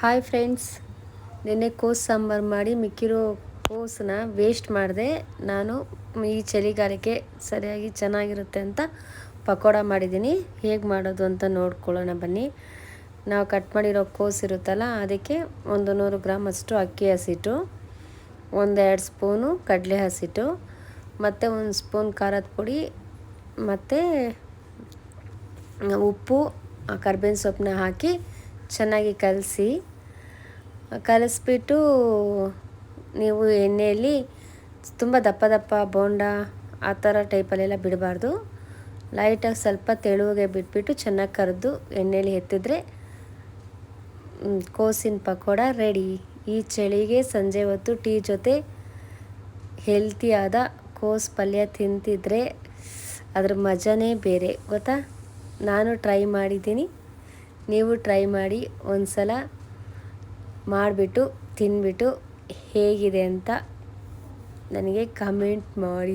Hi friends, ನಿನ್ನೆ ಕೋಸು ಸಾಂಬಾರು ಮಾಡಿ ಮಿಕ್ಕಿರೋ ಕೋಸನ್ನ ವೇಸ್ಟ್ ಮಾಡಿದೆ. ನಾನು ಈ ಚಳಿಗಾಲಕ್ಕೆ ಸರಿಯಾಗಿ ಚೆನ್ನಾಗಿರುತ್ತೆ ಅಂತ ಪಕೋಡ ಮಾಡಿದ್ದೀನಿ. ಹೇಗೆ ಮಾಡೋದು ಅಂತ ನೋಡ್ಕೊಳ್ಳೋಣ ಬನ್ನಿ. ನಾವು ಕಟ್ ಮಾಡಿರೋ ಕೋಸು ಇರುತ್ತಲ್ಲ, ಅದಕ್ಕೆ 100 ಗ್ರಾಮ್ ಅಷ್ಟು ಅಕ್ಕಿ ಹಸಿಟ್ಟು, 1-2 ಸ್ಪೂನು ಕಡಲೆ ಹಸಿಟ್ಟು, ಮತ್ತು 1 ಸ್ಪೂನ್ ಖಾರದ ಪುಡಿ, ಮತ್ತು ಉಪ್ಪು, ಕರ್ಬೇವಿನ ಸೊಪ್ಪನ್ನ ಹಾಕಿ ಚೆನ್ನಾಗಿ ಕಲಿಸ್ಬಿಟ್ಟು ನೀವು ಎಣ್ಣೆಯಲ್ಲಿ ತುಂಬ ದಪ್ಪ ದಪ್ಪ ಬೋಂಡ ಆ ಥರ ಟೈಪಲ್ಲೆಲ್ಲ ಬಿಡಬಾರ್ದು. ಲೈಟಾಗಿ ಸ್ವಲ್ಪ ತೆಳುವಾಗೆ ಬಿಟ್ಬಿಟ್ಟು ಚೆನ್ನಾಗಿ ಕರೆದು ಎಣ್ಣೆಯಲ್ಲಿ ಎತ್ತಿದ್ರೆ ಕೋಸಿನ ಪಕೋಡ ರೆಡಿ. ಈ ಚಳಿಗೆ ಸಂಜೆ ಹೊತ್ತು ಟೀ ಜೊತೆ ಹೆಲ್ತಿಯಾದ ಕೋಸು ಪಲ್ಯ ತಿಂತಿದ್ರೆ ಅದ್ರ ಮಜಾನೇ ಬೇರೆ ಗೊತ್ತಾ. ನಾನು ಟ್ರೈ ಮಾಡಿದ್ದೀನಿ, ನೀವು ಟ್ರೈ ಮಾಡಿ ಒಂದು ಸಲ ಮಾಡಿಬಿಟ್ಟು ತಿಂದ್ಬಿಟ್ಟು ಹೇಗಿದೆ ಅಂತ ನನಗೆ ಕಮೆಂಟ್ ಮಾಡಿ.